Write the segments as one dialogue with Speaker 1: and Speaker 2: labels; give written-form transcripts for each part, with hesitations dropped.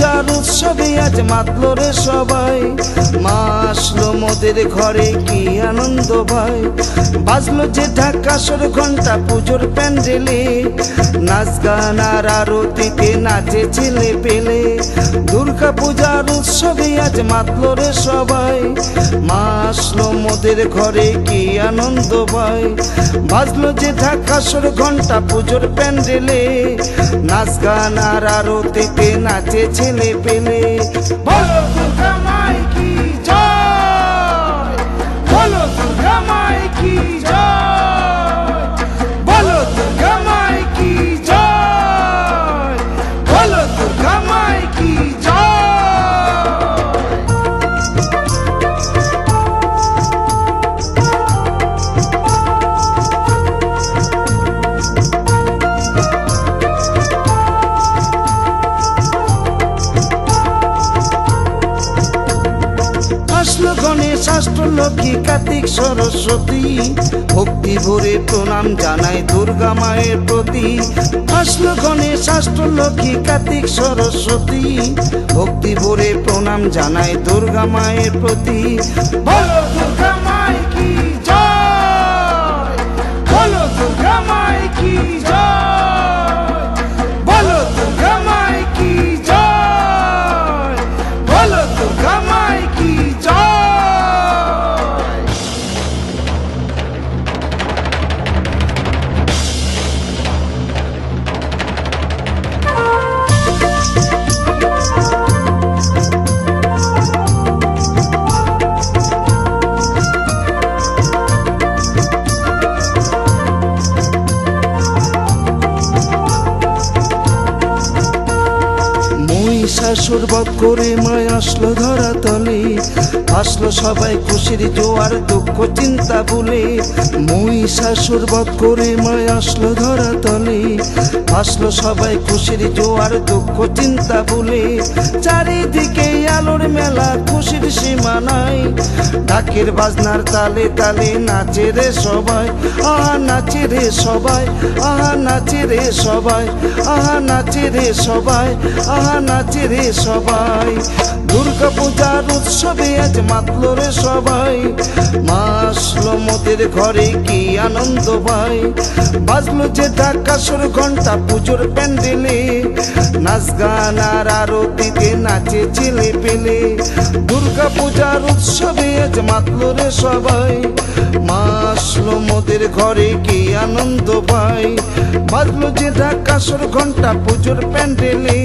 Speaker 1: পূজার উৎসবে আজ মাতলো রে সবাই, মা আসলো মোদের ঘরে কি আনন্দ ভাই। বাজলো যে ঢাকাসর ঘন্টা পুজোর প্যান্ডেলে, নাচ গান আর আরতিতে নাচে ছেলে পেলে। দুর্গা পূজার উৎসবে আজ মাতলো রে সবাই, মা আসলো মোদের ঘরে কি আনন্দ ভাই। বাজলো যে ঢাকাসর ঘন্টা পুজোর প্যান্ডেলে, নাচ গান আর আরতিতে নাচে ছেলে পেলে। বলো দুর্গা মাই কি জয়, বলো দুর্গা মাই কি জয়, বলো দুর্গা মাই কি জয়, বলো দুর্গা মাই কি জয়। আসলো গণেশ অষ্টলক্ষ্মী কার্তিক সরস্বতী, ভক্তি ভরে প্রণাম জানাই দুর্গা মায়ের প্রতি। আসলো গণেশ অষ্টলক্ষ্মী কার্তিক সরস্বতী, ভক্তি ভরে প্রণাম জানাই দুর্গা মায়ের প্রতি। বলো দুর্গা মাই কি জয়, বলো দুর্গা মাই কি জয়, বলো দুর্গা মাই কি জয়, বলো দুর্গা মাই কি জয়। মহিষাসুর বধ করে মায় আসলো ধরা তলে, আসলো সবাই খুশির জোয়ার দুঃখ চিন্তা ভুলে। মহিষাসুর বধ করে মায় আসলো ধরা তলে, আসলো সবাই খুশির জোয়ার দুঃখ চিন্তা ভুলে। চারিদিকে আলোর মেলা খুশির সীমা নাই, ঢাকের বাজনার তালে তালে নাচে রে সবাই, আহা নাচে রে সবাই, আহা নাচে রে সবাই, আহা নাচে রে সবাই, আহা নাচে রে সবাই। দুর্গা পূজার উৎসবে আজ মাতলো রে সবাই, মা আসলো মোদের ঘরে কি আনন্দ ভাই। বাজলো যে ঢাকাসর ঘন্টা পুজোর প্যান্ডেলে, নাচ গান আর আরতিতে নাচে ছেলে পেলে। দুর্গা পূজার উৎসবে আজ মাতলো রে সবাই, মা আসলো মোদের ঘরে কি আনন্দ ভাই। বাজলো যে ঢাকাসর ঘন্টা পুজোর প্যান্ডেলে,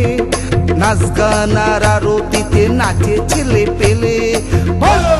Speaker 1: নাচ গান আর আরতিতে নাচে ছেলে পেলে। বলো